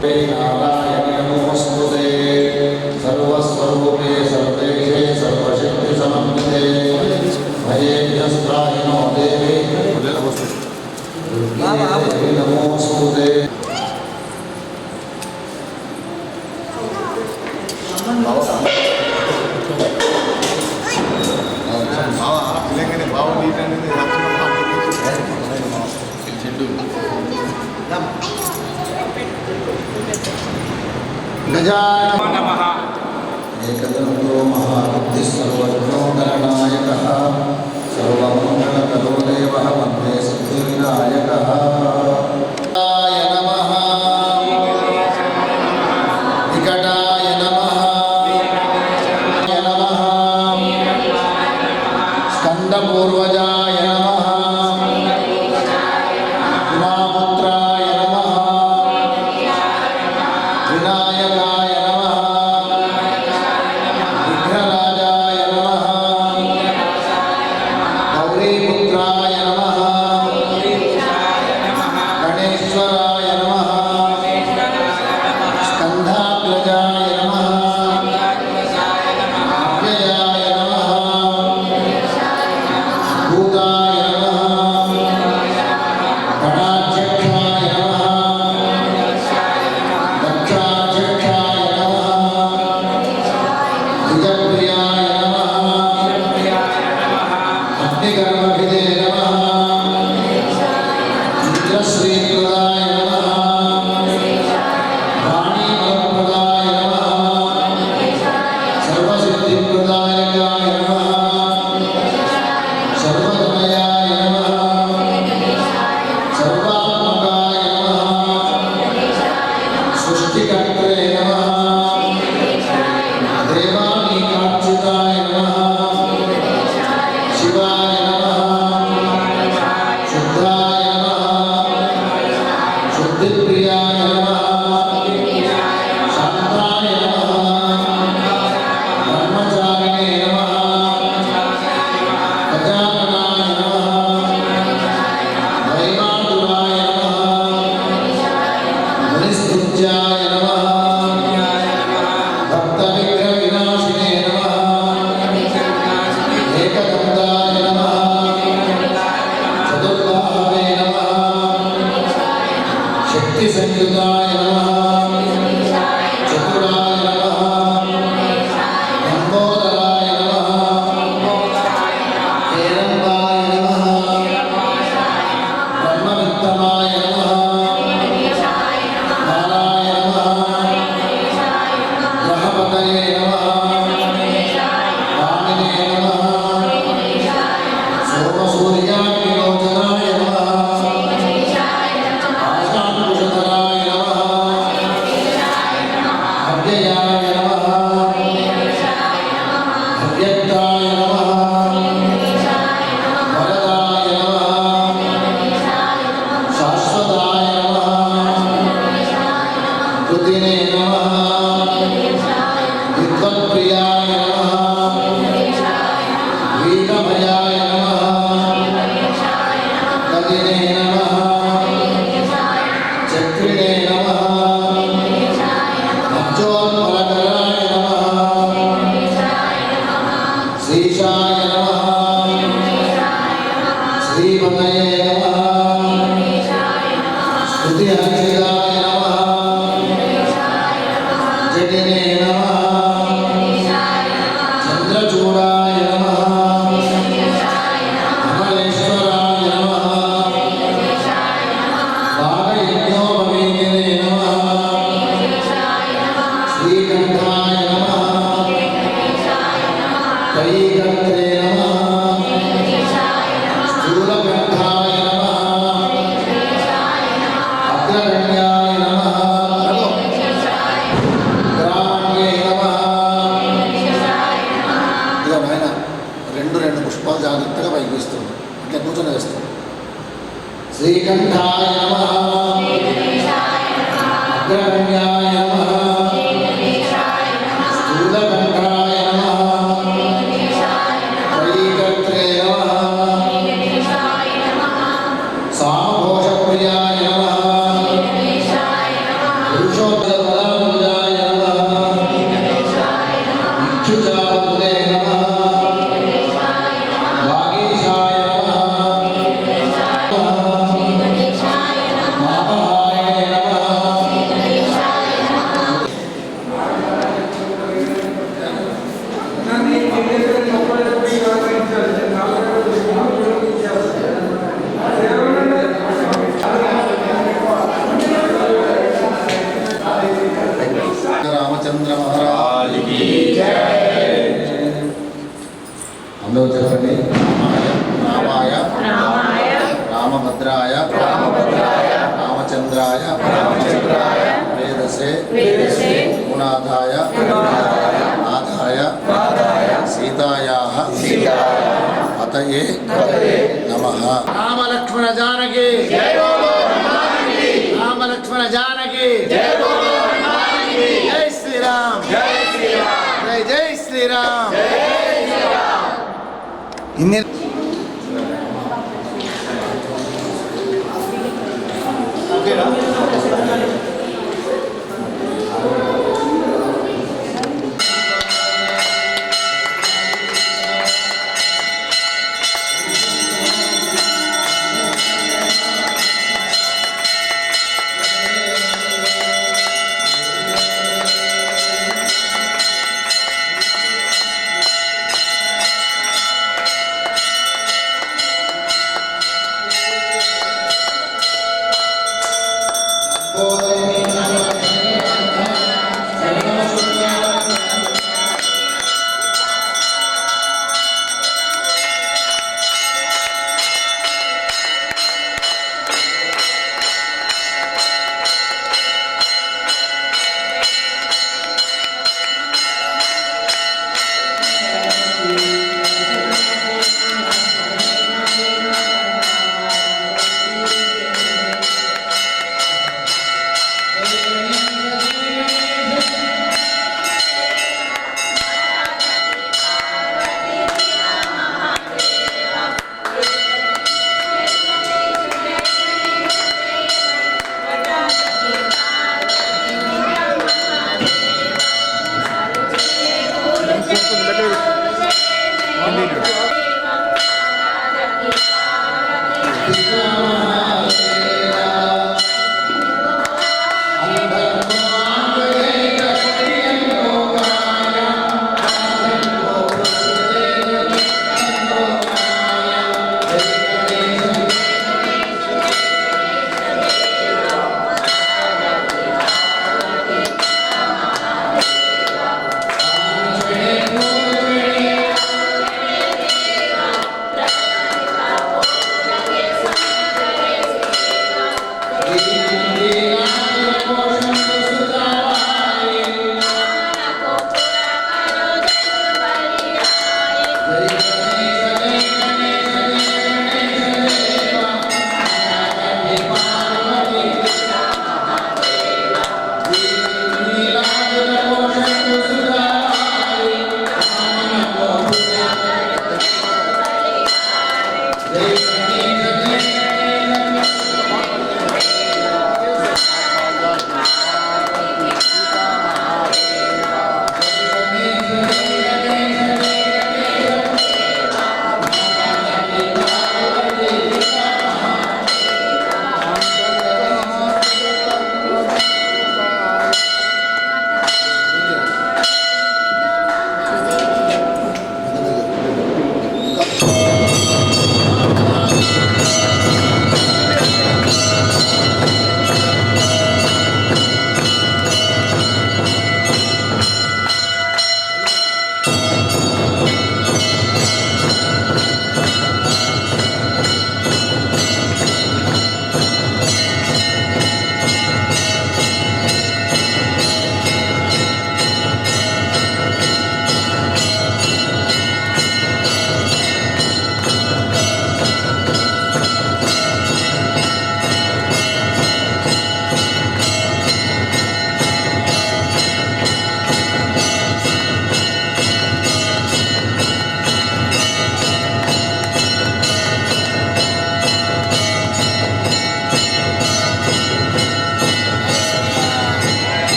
नारायण नमोस्तुते सर्वस्वरूपे सर्वेशे सर्वशक्ति समन्विते भयेभ्यस्त्राहिनो देवी नमोस्तुते गजानन नमः एकदन्तो महाबुद्धि सर्वज्ञो गणनायकः सर्वमङ्गलकरो देवः वन्दे सिद्धिविनायकः विकटाय नमः विकटाय नमः स्कन्दपूर्वजाय नमः उमापुत्राय नमः विनायकाय नमः विघ्नराजाय नमः गौरीपुत्राय नमः गणेश्वराय नमः स्कन्धाग्रजाय नमः अव्ययाय नमः भूताय नमः गणाध्यक्षाय नमः दक्षाध्यक्षाय नमः द्विजप्रियाय नमः अग्निकर्मभिदे नमः इंद्रश्रीकृताय नमः वाणीमलप्रदाय नमः सर्वसिद्धिप्रदायकाय नमः सर्वतनयाय नमः सर्वात्मकाय नमः सृष्टिकर्त्रे नमः देवानीकार्चिताय नमः शिवाय नमः शुद्धाय नमः शुद्धिप्रियाय नमः शान्ताय नमः ब्रह्मचारिणे नमः गजाननाय नमः वैमातुराय नमः मुनिस्तुत्याय नमः भक्तविघ्नविनाशिने नमः एकदन्ताय नमः चतुर्बाहवे नमः शक्तिसंयुताय नमः चतुराय नमः लम्बोदराय नमः हेरम्बाय नमः ब्रह्मवित्तमाय नमः कालाय नमः ग्रहपतये नमः वामिने नमः सोमसूर्याग्निलोचनाय नमः आशाङ्कुशधराय नमः अव्ययाय नमः अव्यक्ताय नमः वरदाय नमः शाश्वताय नमः कृतिने नमः विद्वत्प्रियाय नमः वीरमयाय नमः कलिने नमः चक्रिणे नमः अब्जोत्पलकराय नमः श्रीशाय नमः श्रीपतये नमः स्तुतिहर्षिताय नमः जटिने नमः चन्द्रचूडाय नमः अमलेश्वराय नमः भागयज्ञोपवीतिने नमः श्रीकण्ठाय नमः कैकर्त्रे नमः स्थूलकण्ठाय नमः अग्रगण्याय नमः ग्रामण्ये नमः ఇదిగో నాయన రెండు పుష్పాలు జాగ్రత్తగా పైకి వేస్తుంది ఇట్లా కూర్చొని వేస్తాం శ్రీకంఠాయ నమః అగ్రగణ్యాయ నమః స్థూలకంఠాయ నమః త్రైకర్త్రే నమః సామఘోషప్రియాయ నమః పురుషోత్తమాయ रामभद्राय रामचंद्राय वेदसे गुणाधाय नाथाय सीतायाः पतये नमः। राम लक्ष्मण जानकी राम लक्ष्मण जानकी जय श्री राम जय जय श्री राम। इन्हें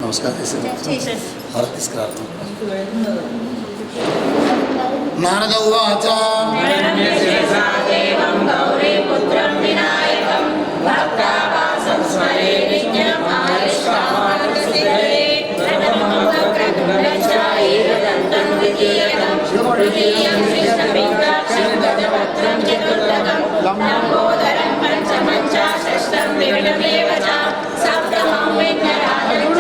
नमस्कार नारद उवाच लंबोदरं पंचमं च षष्ठं विविधमेव च सप्तमं विघ्नराजं च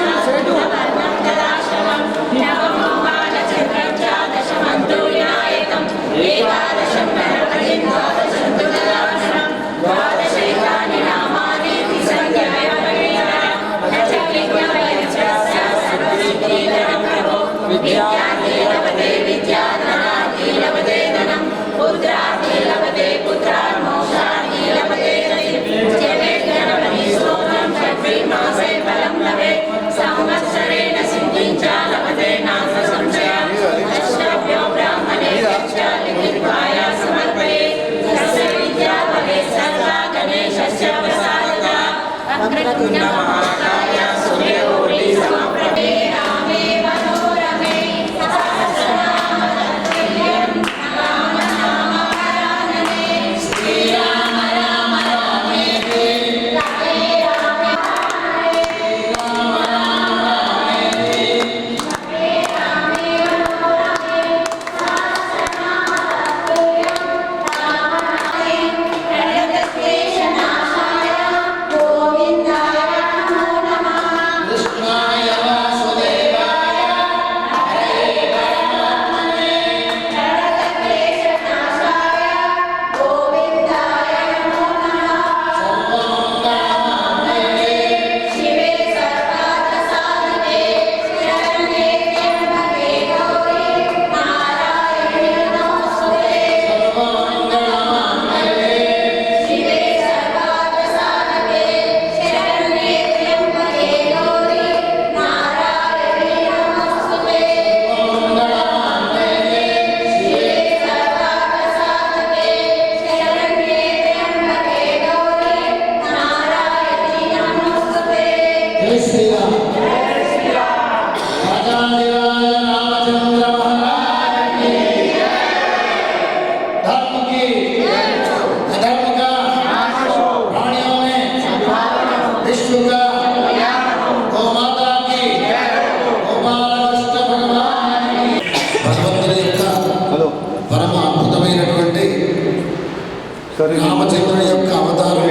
రామచంద్రుని యొక్క అవతారం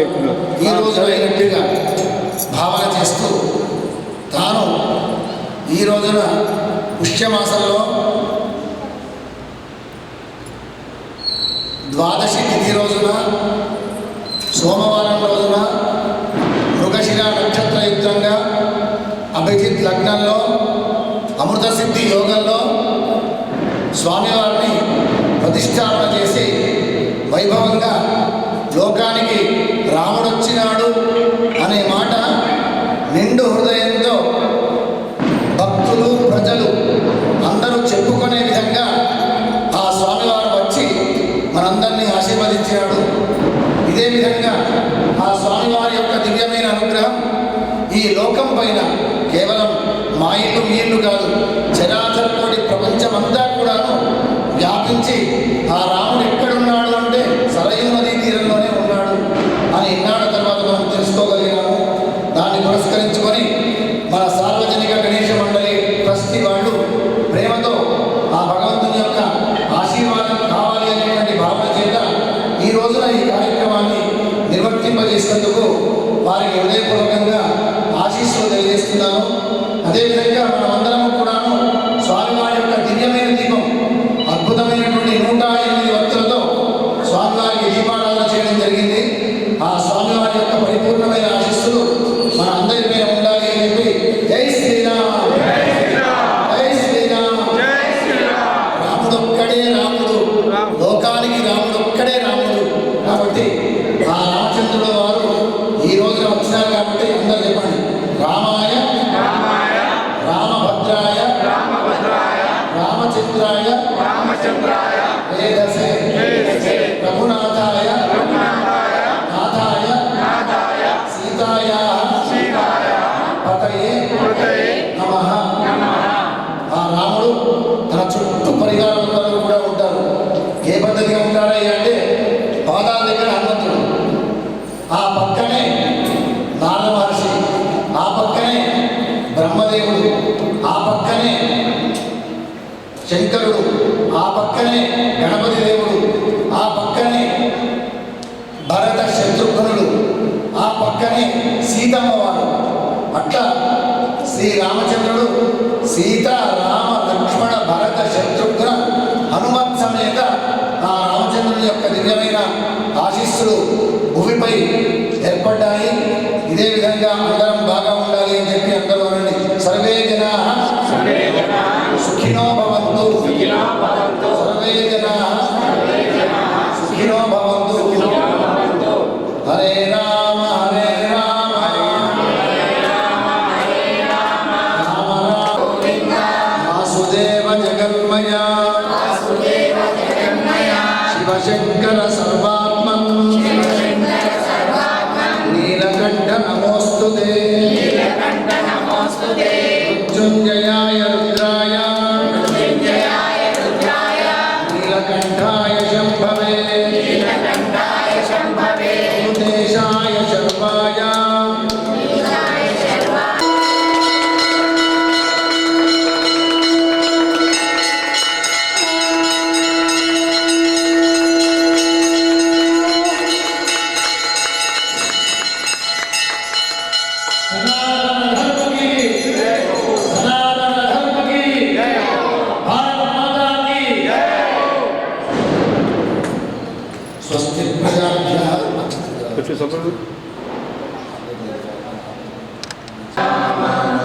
ఈ రోజు అయినట్టుగా భావన చేస్తూ తాను ఈ రోజున పుష్యమాసంలో ద్వాదశి తిథి రోజున సోమవారం రోజున మృగశిర నక్షత్రయుక్తంగా అభిజిత్ లగ్నంలో అమృత సిద్ధి యోగంలో స్వామివారిని ప్రతిష్టాపన చేసి వైభవంగా లోకానికి రాముడొచ్చినాడు అనే మాట నిండు హృదయంతో భక్తులు ప్రజలు అందరూ చెప్పుకునే విధంగా ఆ స్వామివారు వచ్చి మనందరినీ ఆశీర్వదించాడు. ఇదే విధంగా ఆ స్వామివారి యొక్క దివ్యమైన అనుగ్రహం ఈ లోకం పైన కేవలం మా ఇల్లు మీ ఇల్లు కాదు, చరాచర కోటి ప్రపంచమంతా కూడాను వ్యాపించి ఆ రాముడు ఎక్కడున్నాడు అంటే సరయూ నదీ తీరంలోనే ఉన్నాడు అని ఇన్నాళ్ళ తర్వాత మనం తెలుసుకోగలిగినాము. దాన్ని పురస్కరించుకొని మన సార్వజనిక గణేష మండలి ట్రస్టీ వాళ్ళు ప్రేమతో ఆ భగవంతుని యొక్క ఆశీర్వాదం కావాలి అనేటువంటి భావన చేత ఈ రోజున ఈ కార్యక్రమాన్ని నిర్వర్తింపజేసినందుకు వారికి హృదయపూర్వకంగా ఆశీస్సులు తెలియజేస్తున్నాను. అదేవిధంగా మనమందరము కూడాను స్వామివారి యొక్క దివ్యమైన దీపం అద్భుతమైనటువంటి 108 వత్తులతో స్వామివారికి దీపారాధన చేయడం జరిగింది. ఆ స్వామివారి యొక్క పరిపూర్ణమైన ఆశీస్సులు మన అందరి మీద ఉండాలి అని చెప్పి జై శ్రీరామ్, జై శ్రీరామ్. రాముడొక్కడే రాముడు, లోకానికి రాముడొక్కడే రాముడు. కాబట్టి ఆ రామచంద్రుడు వారు ఈ రోజున వచ్చినారు కాబట్టి అందరూ చెప్పండి రామాయ రామభద్రాయ రామచంద్రాయ వేదసే రఘునాథాయ నాథాయ సీతాయా పతయే నమః. ఆ రాముడు తన చుట్టూ పరివారంలో కూడా ఉంటారు. ఏ పద్ధతిగా ఉంటారయ్యా అంటే పాదాల దగ్గర హనుమంతుడు, ఆ పక్కనే నారద మహర్షి, ఆ పక్కనే బ్రహ్మదేవుడు, ఆ పక్కనే శంకరుడు, ఆ పక్కనే గణపతి దేవుడు, ఆ పక్కనే భరత శత్రుఘ్నుడు, ఆ పక్కనే సీతమ్మ వారు. అట్లా శ్రీరామచంద్రుడు సీత రామ లక్ష్మణ భరత శత్రుఘ్న హనుమత్ సమేత ఆ రామచంద్రుని యొక్క దివ్యమైన ఆశీస్సులు భూమిపై ఏర్పడ్డాయి. ఇదే విధంగా అందరం బాగా ఉండాలి అని చెప్పి అందరూ అనండి. సర్వే జనాః సుఖినో భవంతు, సర్వే జనాః సుఖినో భవంతు. హరే రామ హరే రామ రామ రామ వాసుదేవ జగన్మయ శివశంకర సర్వాత్మన్ నీలకంఠ నమోస్తుతే. मृत्युंजयाय रुद्राय नीलकंठाय शंभवे भूतेशाय शर्वाय स्वस्ति प्रजाभ्यः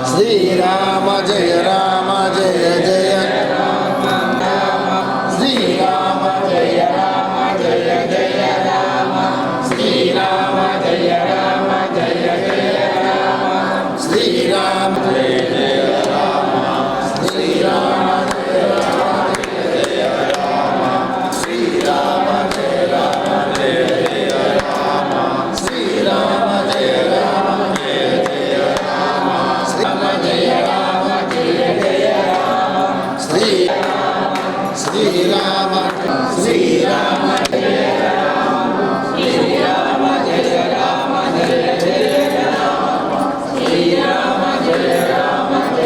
श्रीराम जय राम जय जय श्रीराम जय राम जय जय राम श्रीराम जय राम जय जय राम श्रीराम जय जय राम श्रीराम जय राम जय जय राम श्रीराम जय राम जय जय राम श्रीराम जय राम जय जय राम श्रीराम जय राम जय जय राम श्रीराम श्रीराम जय राम श्रीराम जय राम जय जय राम श्रीराम जय राम जय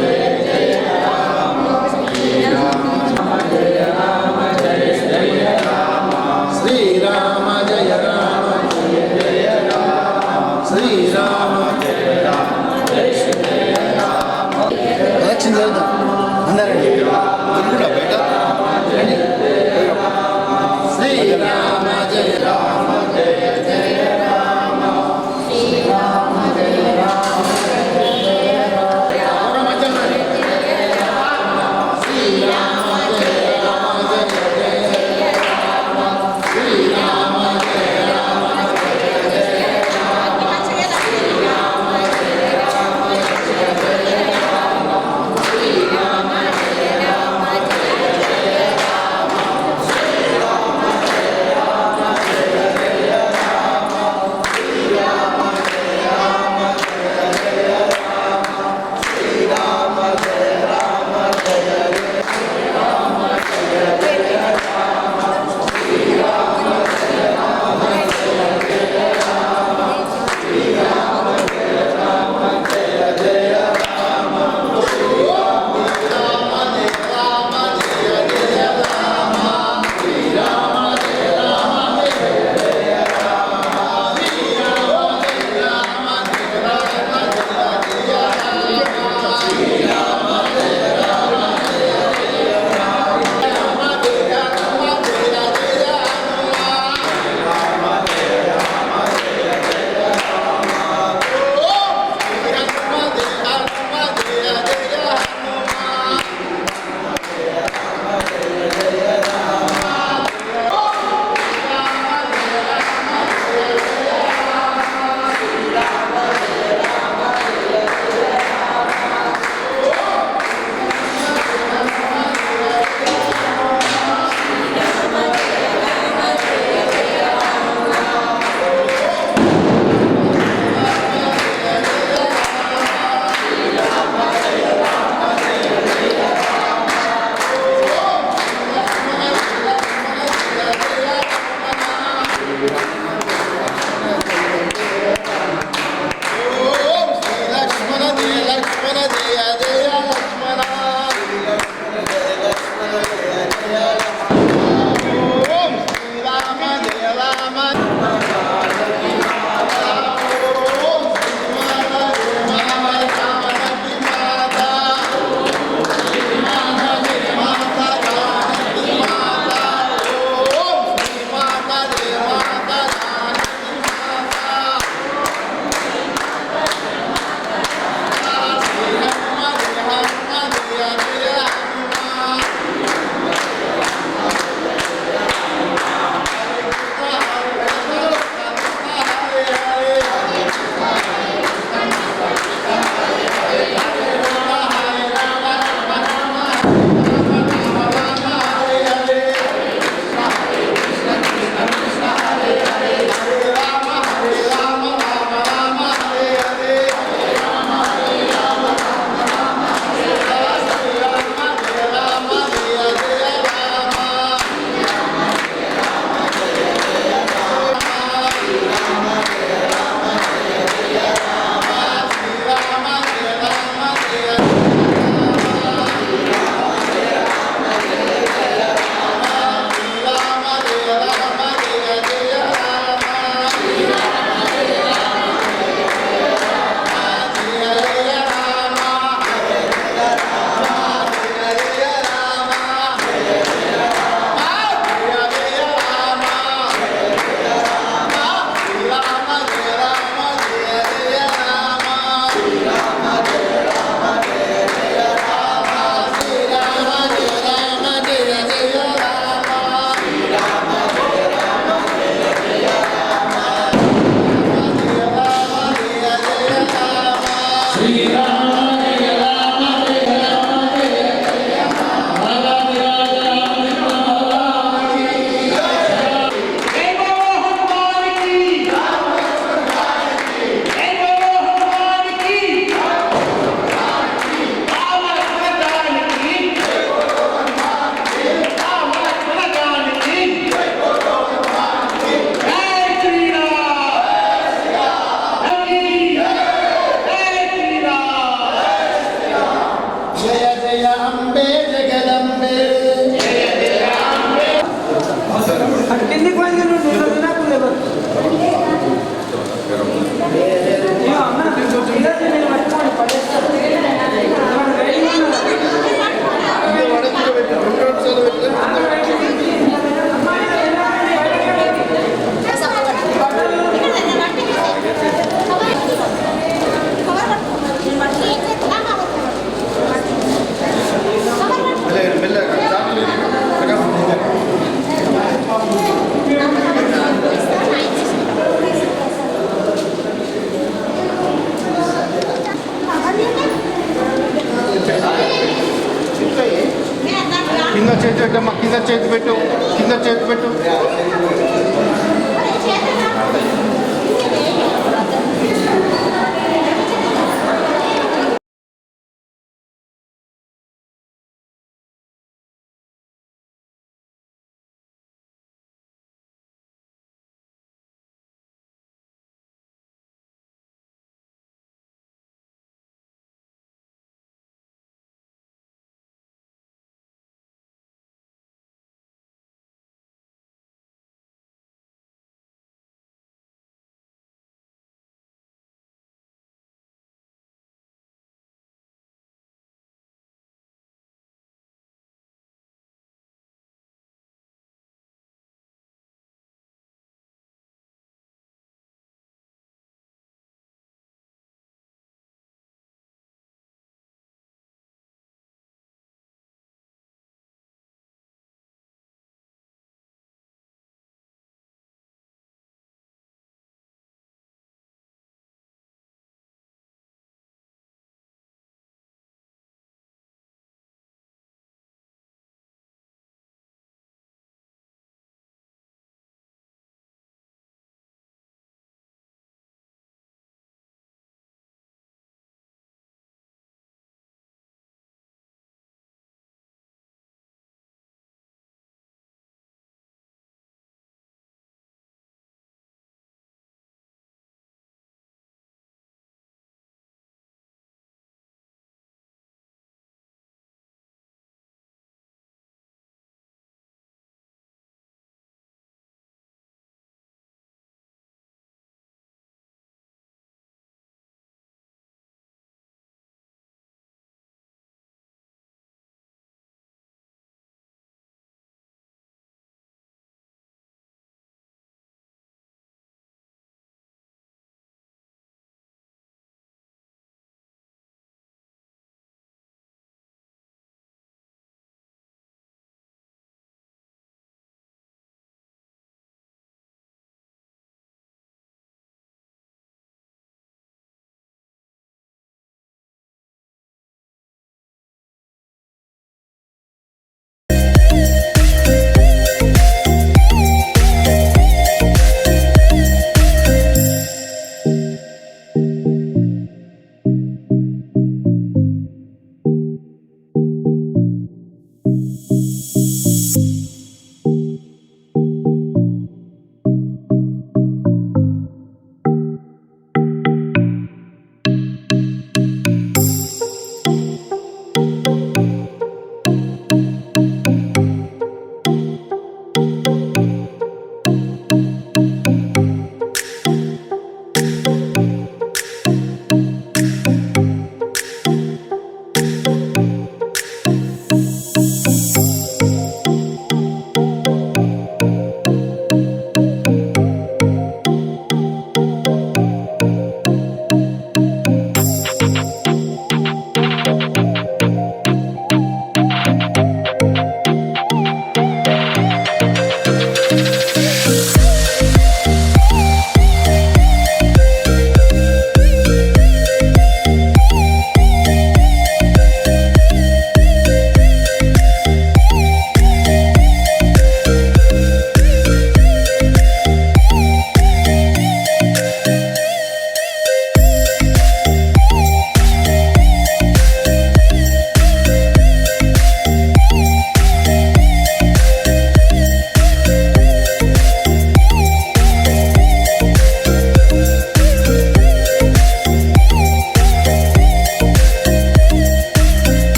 కింద చేతి పెట్టమ్మా, కింద చేతి పెట్టు, కింద చేతి పెట్టు.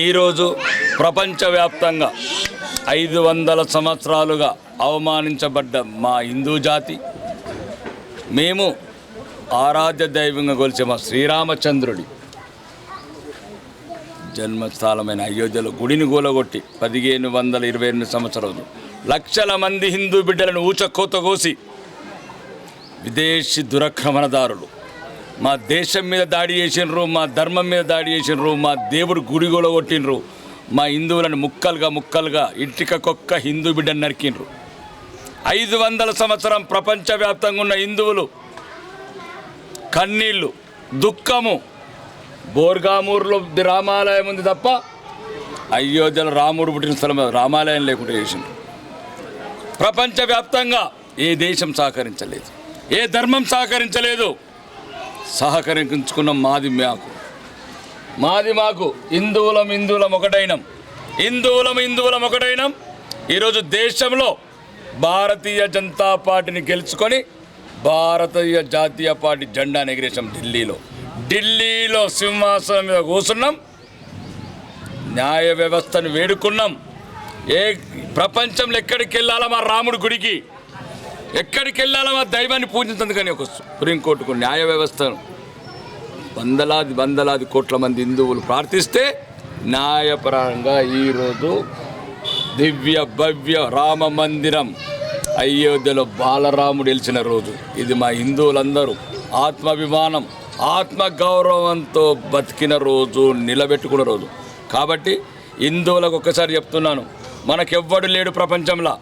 ఈరోజు ప్రపంచవ్యాప్తంగా 500 సంవత్సరాలుగా అవమానించబడ్డ మా హిందూ జాతి మేము ఆరాధ్య దైవంగా కొలిచే మా శ్రీరామచంద్రుడి జన్మస్థలమైన అయోధ్యలో గుడిని గూలగొట్టి 1528 సంవత్సరాలు లక్షల మంది హిందూ బిడ్డలను ఊచకోత కోసి విదేశీ దురాక్రమణదారులు మా దేశం మీద దాడి చేసినరు, మా ధర్మం మీద దాడి చేసినరు, మా దేవుడు గుడి గూలగొట్టినరు, మా హిందువులను ముక్కలుగా ఇటుకొక్క హిందూ బిడ్డను నరికినరు. 500 సంవత్సరం ప్రపంచవ్యాప్తంగా ఉన్న హిందువులు కన్నీళ్ళు, దుఃఖము. బోర్గామూరులో రామాలయం ఉంది తప్ప అయోధ్యలో రాముడు పుట్టిన స్థలం రామాలయం లేకుండా చేసిండ్రు. ప్రపంచవ్యాప్తంగా ఏ దేశం సహకరించలేదు, ఏ ధర్మం సహకరించలేదు. సహకరించుకున్న మాది మాకు హిందువులం ఒకటైనం. ఈరోజు దేశంలో భారతీయ జనతా పార్టీని గెలుచుకొని భారతీయ జాతీయ పార్టీ జెండా ఎగిరేసాం. ఢిల్లీలో సింహాసనం మీద కూర్చున్నాం, న్యాయ వ్యవస్థను వేడుకున్నాం. ప్రపంచంలో ఎక్కడికి వెళ్ళాలా మా రాముడి గుడికి, ఎక్కడికి వెళ్ళాలా మా దైవాన్ని పూజించేందుకని ఒక సుప్రీంకోర్టుకు న్యాయ వ్యవస్థను వందలాది కోట్ల మంది హిందువులు ప్రార్థిస్తే న్యాయపరంగా ఈరోజు దివ్య భవ్య రామ మందిరం అయోధ్యలో బాలరాముడు గెలిచిన రోజు. ఇది మా హిందువులందరూ ఆత్మాభిమానం, ఆత్మగౌరవంతో బతికిన రోజు, నిలబెట్టుకున్న రోజు. కాబట్టి హిందువులకు ఒక్కసారి చెప్తున్నాను, మనకెవ్వడు లేడు ప్రపంచంలో.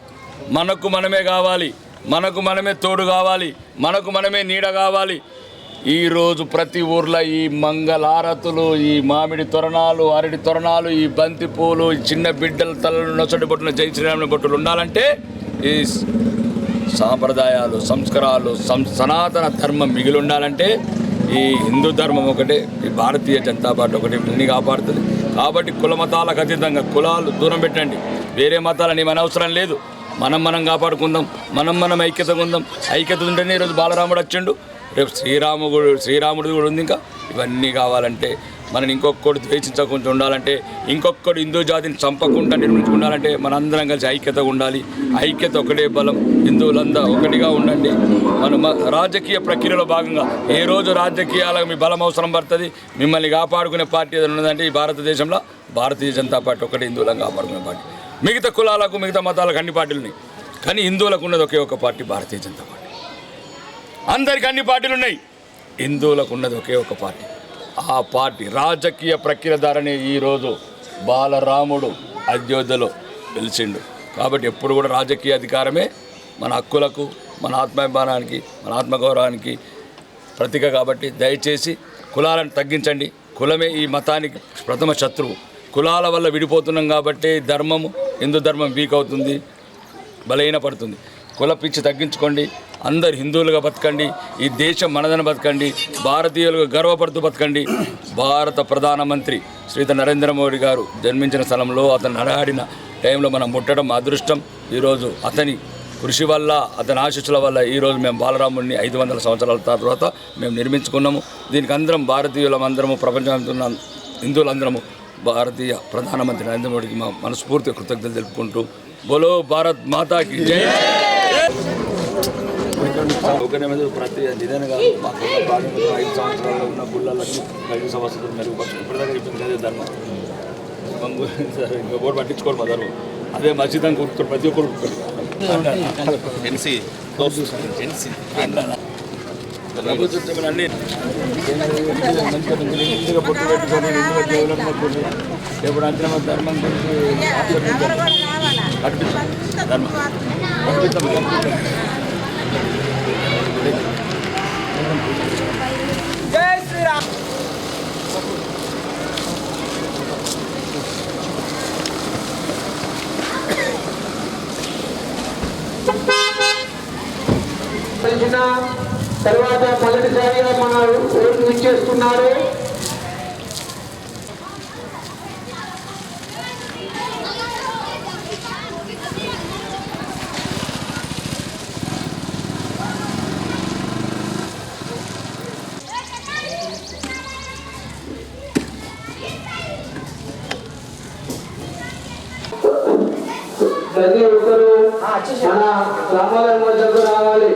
మనకు మనమే కావాలి, మనకు మనమే తోడు కావాలి, మనకు మనమే నీడ కావాలి. ఈరోజు ప్రతి ఊర్లో ఈ మంగళారతులు, ఈ మామిడి తోరణాలు, అరటి తోరణాలు, ఈ బంతి పూలు, ఈ చిన్న బిడ్డల తలలు నొసటి బొట్టున జై శ్రీరాముని బొట్టులు ఉండాలంటే ఈ సాంప్రదాయాలు, సంస్కారాలు, సనాతన ధర్మం మిగిలి ఉండాలంటే ఈ హిందూ ధర్మం ఒకటే, ఈ భారతీయ జనతా పార్టీ ఒకటి ఇన్ని కాపాడుతుంది. కాబట్టి కుల మతాలకు అతీతంగా కులాలు దూరం పెట్టండి, వేరే మతాలని మన అవసరం లేదు. మనం కాపాడుకుందాం, మనం ఐక్యతగా ఉందాం. ఐక్యత ఉంటేనే ఈరోజు బాలరాముడు వచ్చిండు, రేపు శ్రీరాముడు కూడా ఉంది. ఇంకా ఇవన్నీ కావాలంటే మనం ఇంకొకటి ద్వేషించకుండా ఉండాలంటే, ఇంకొకటి హిందూ జాతిని చంపకుండా నిర్మించుకుండాలంటే మనందరం కలిసి ఐక్యతగా ఉండాలి. ఐక్యత ఒకటే బలం. హిందువులందరూ ఒకటిగా ఉండండి. మనం రాజకీయ ప్రక్రియలో భాగంగా ఏ రోజు రాజకీయాలకు మీ బలం అవసరం పడుతుంది. మిమ్మల్ని కాపాడుకునే పార్టీ ఏదైనా ఉన్నదంటే ఈ భారతదేశంలో భారతీయ జనతా పార్టీ ఒకటి హిందువులను కాపాడుకునే పార్టీ. మిగతా కులాలకు, మిగతా మతాలకు అన్ని పార్టీలు ఉన్నాయి, కానీ హిందువులకు ఉన్నది ఒకే ఒక పార్టీ, భారతీయ జనతా పార్టీ. అందరికీ అన్ని పార్టీలు ఉన్నాయి, హిందువులకు ఉన్నది ఒకే ఒక పార్టీ. ఆ పార్టీ రాజకీయ ప్రక్రియ ద్వారానే ఈరోజు బాలరాముడు అయోధ్యలో గెలిచిండు. కాబట్టి ఎప్పుడు కూడా రాజకీయ అధికారమే మన హక్కులకు, మన ఆత్మాభిమానానికి, మన ఆత్మగౌరవానికి ప్రతీక. కాబట్టి దయచేసి కులాలను తగ్గించండి. కులమే ఈ మతానికి ప్రథమ శత్రువు. కులాల వల్ల విడిపోతున్నాం కాబట్టి ధర్మము, హిందూ ధర్మం వీక్ అవుతుంది, బలహీనపడుతుంది. కుల పిచ్చి తగ్గించుకోండి, అందరు హిందువులుగా బతకండి, ఈ దేశం మనదని బతకండి, భారతీయులుగా గర్వపడుతూ బతకండి. భారత ప్రధానమంత్రి శ్రీత నరేంద్ర మోడీ గారు జన్మించిన స్థలంలో అతను నడయాడిన టైంలో మనం ముట్టడం అదృష్టం. ఈరోజు అతని కృషి వల్ల, అతని ఆశీస్సుల వల్ల ఈరోజు మేము బాలరాముడిని 500 సంవత్సరాల తర్వాత మేము నిర్మించుకున్నాము. దీనికి అందరం భారతీయులమందరము, ప్రపంచంలో ఉన్న హిందువులందరము భారతీయ ప్రధానమంత్రి నరేంద్ర మోడీకి మా మనస్ఫూర్తిగా కృతజ్ఞతలు తెలుపుకుంటూ బోలో భారత్ మాతాకి జై. ప్రతి ఇదేనా కాదు, మాకు 5 సంవత్సరాల్లో ఉన్న గుళ్ళకి కనీస వసతులు మెరుగుపరచు. ఇప్పటిదాకా చెప్పింది అదే ధర్మం. ఇంకా బోర్డు పట్టించుకోరు మా ధర్మం. అదే మసీద్ అని కూర్చుంటారు, ప్రతి ఒక్కరు అన్ని మంచిగా పొట్టు పెట్టుకొని ఎప్పుడు అంచనా ధర్మం గురించి ధర్మం జై శ్రీరామ్. తర్వాత మొదటిసారిగా మన ఓటు ఇచ్చేస్తున్నారు. ప్రతి ఒక్కరూ మన రామాలయం వద్దకు రావాలి.